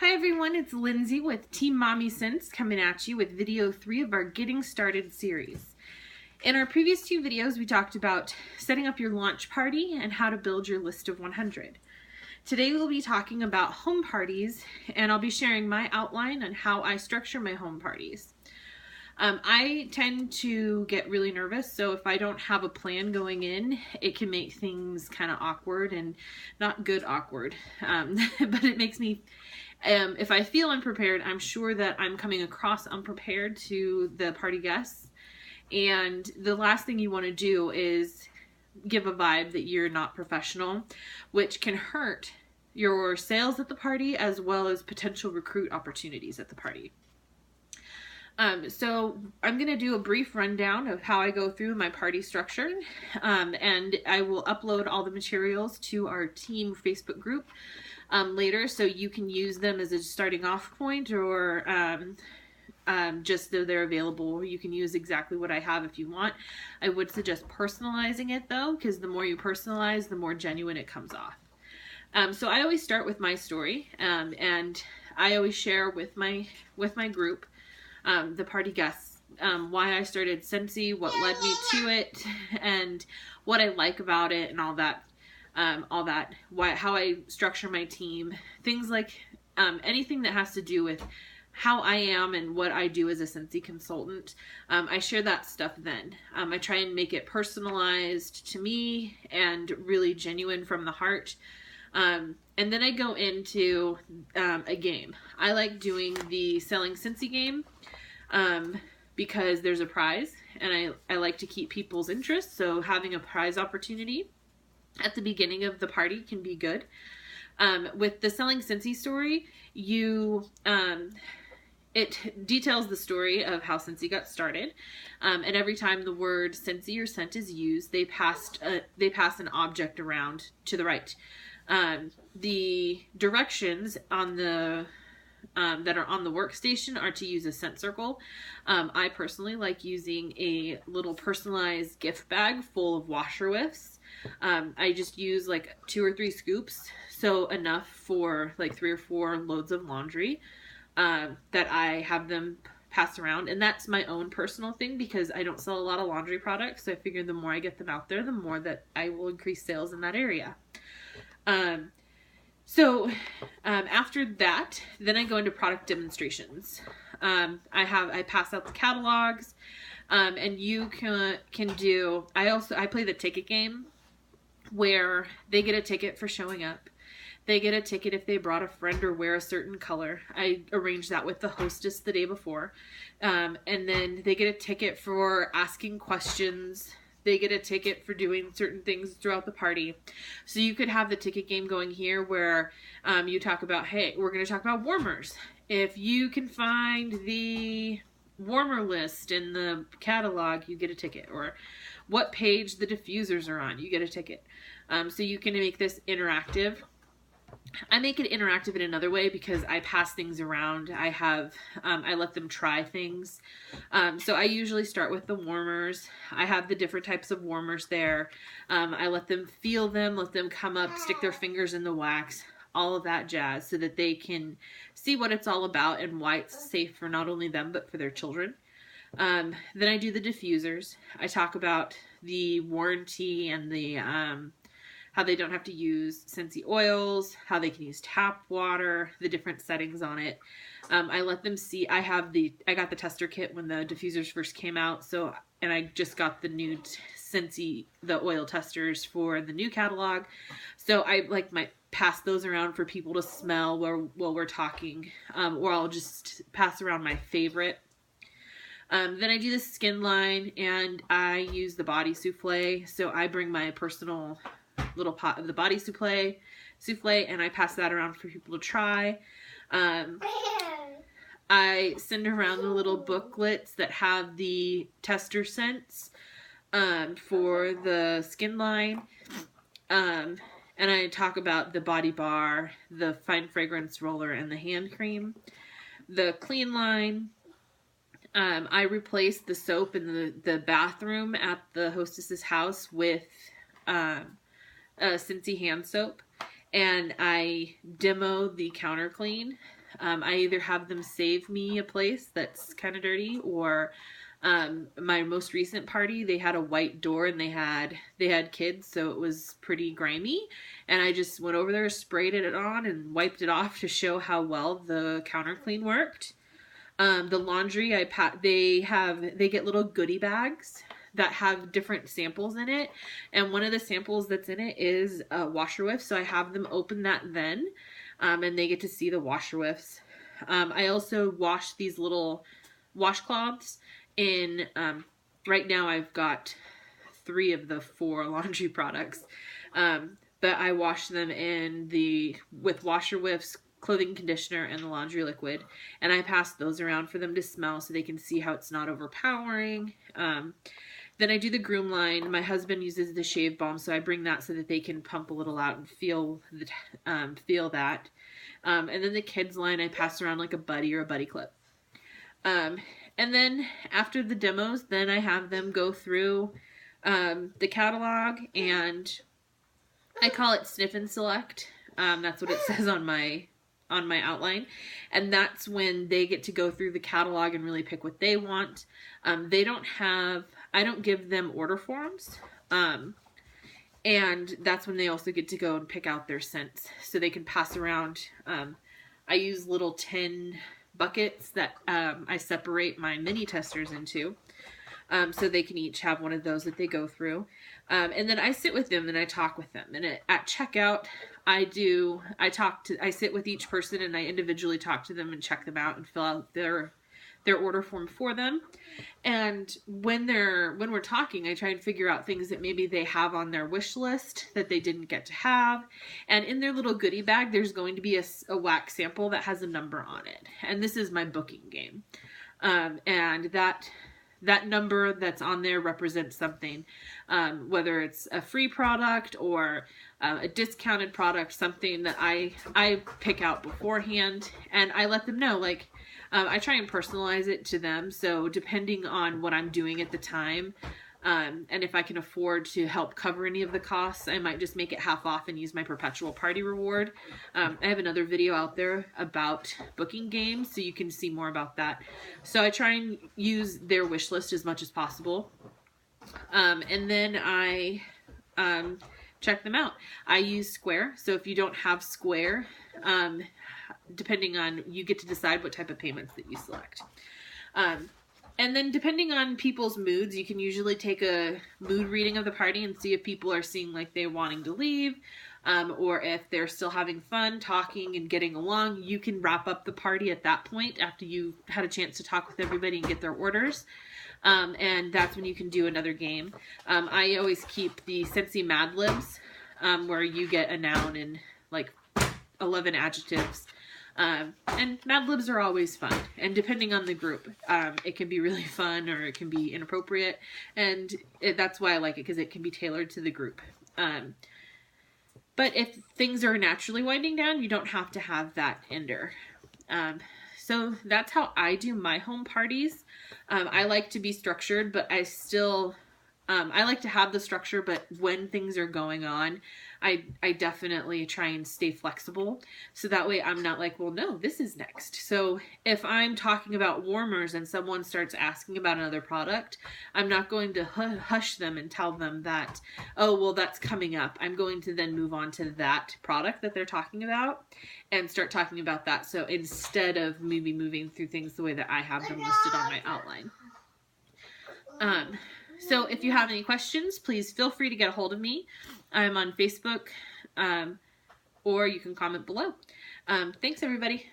Hi everyone, it's Lindsay with Team Mommy Scents coming at you with video 3 of our Getting Started series. In our previous 2 videos, we talked about setting up your launch party and how to build your list of 100. Today we'll be talking about home parties, and I'll be sharing my outline on how I structure my home parties. I tend to get really nervous, so if I don't have a plan going in, it can make things kind of awkward and not good awkward, but it makes me if I feel unprepared, I'm sure that I'm coming across unprepared to the party guests. And the last thing you want to do is give a vibe that you're not professional, which can hurt your sales at the party as well as potential recruit opportunities at the party. So I'm going to do a brief rundown of how I go through my party structure, and I will upload all the materials to our team Facebook group later, so you can use them as a starting off point, or just though they're available. You can use exactly what I have if you want. I would suggest personalizing it though, because the more you personalize, the more genuine it comes off. So I always start with my story, and I always share with my group, the party guests, why I started Scentsy, what led me to it, and what I like about it, and all that, how I structure my team, things like anything that has to do with how I am and what I do as a Scentsy consultant. I share that stuff then. I try and make it personalized to me and really genuine from the heart. And then I go into a game. I like doing the Selling Scentsy game because there's a prize, and I like to keep people's interest, so having a prize opportunity at the beginning of the party can be good. With the Selling Scentsy story, it details the story of how Scentsy got started, and every time the word Scentsy or scent is used, they pass an object around to the right. The directions on the that are on the workstation are to use a scent circle. I personally like using a little personalized gift bag full of washer whiffs. I just use like 2 or 3 scoops, so enough for like 3 or 4 loads of laundry, that I have them pass around. And that's my own personal thing because I don't sell a lot of laundry products, so I figure the more I get them out there, the more that I will increase sales in that area. After that, then I go into product demonstrations. I pass out the catalogs, and you can do, I play the ticket game, where they get a ticket for showing up. They get a ticket if they brought a friend or wear a certain color. I arrange that with the hostess the day before. And then they get a ticket for asking questions. They get a ticket for doing certain things throughout the party. So you could have the ticket game going here where you talk about, hey, we're going to talk about warmers. If you can find the warmer list in the catalog, you get a ticket. Or what page the diffusers are on, you get a ticket. So you can make this interactive. I make it interactive in another way because I pass things around. I let them try things. So I usually start with the warmers. I have the different types of warmers there. I let them feel them, let them come up, stick their fingers in the wax, all of that jazz, so that they can see what it's all about and why it's safe for not only them, but for their children. Then I do the diffusers. I talk about the warranty and the how they don't have to use Scentsy oils, how they can use tap water, the different settings on it. I let them see. I got the tester kit when the diffusers first came out, and I just got the new Scentsy, the oil testers for the new catalog. So I pass those around for people to smell while we're talking, or I'll just pass around my favorite. Then I do the skin line, and I use the body souffle. So I bring my personal little pot of the body souffle, and I pass that around for people to try. I send around the little booklets that have the tester scents for the skin line. And I talk about the body bar, the fine fragrance roller, and the hand cream. The clean line, I replaced the soap in the bathroom at the hostess's house with Scentsy hand soap, and I demo the counter clean I either have them save me a place that's kind of dirty, or my most recent party, they had a white door and they had kids, so it was pretty grimy, and I just went over there, sprayed it on, and wiped it off to show how well the counter clean worked. The laundry, they get little goodie bags that have different samples in it, and one of the samples that's in it is a washer whiff, so I have them open that then, and they get to see the washer whiffs. I also wash these little washcloths in, right now I've got 3 of the 4 laundry products, but I wash them with washer whiffs, clothing conditioner, and the laundry liquid, and I pass those around for them to smell so they can see how it's not overpowering. Then I do the groom line. My husband uses the shave balm, so I bring that so that they can pump a little out and feel that. And then the kids line, I pass around like a buddy or a buddy clip. And then after the demos, then I have them go through the catalog, and I call it sniff and select. That's what it says on my outline, and that's when they get to go through the catalog and really pick what they want. I don't give them order forms, and that's when they also get to go and pick out their scents so they can pass around. I use little tin buckets that I separate my mini testers into, so they can each have one of those that they go through. And then I sit with them and I talk with them. And at checkout, I sit with each person and I individually talk to them and check them out and fill out their order form for them. And when we're talking, I try and figure out things that maybe they have on their wish list that they didn't get to have. And in their little goodie bag, there's going to be a wax sample that has a number on it. And this is my booking game. And that number that's on there represents something, whether it's a free product or a discounted product, something that I pick out beforehand, and I let them know, like, I try and personalize it to them, so depending on what I'm doing at the time, and if I can afford to help cover any of the costs, I might just make it half off and use my perpetual party reward. I have another video out there about booking games, so you can see more about that. So I try and use their wish list as much as possible. And then I check them out. I use Square, so if you don't have Square, depending on, you get to decide what type of payments that you select. And then depending on people's moods, you can usually take a mood reading of the party and see if people are seeing like they're wanting to leave, or if they're still having fun talking and getting along. You can wrap up the party at that point after you've had a chance to talk with everybody and get their orders. And that's when you can do another game. I always keep the Scentsy Mad Libs, where you get a noun and like 11 adjectives. And Mad Libs are always fun, and depending on the group, it can be really fun or it can be inappropriate, and that's why I like it, because it can be tailored to the group. But if things are naturally winding down, you don't have to have that ender. So that's how I do my home parties. I like to be structured, but I like to have the structure, but when things are going on, I definitely try and stay flexible. So that way I'm not like, well, no, this is next. So if I'm talking about warmers and someone starts asking about another product, I'm not going to hush them and tell them that, oh, well, that's coming up. I'm going to then move on to that product that they're talking about and start talking about that. So instead of maybe moving through things the way that I have them listed on my outline. So if you have any questions, please feel free to get a hold of me. I'm on Facebook, or you can comment below. Thanks, everybody.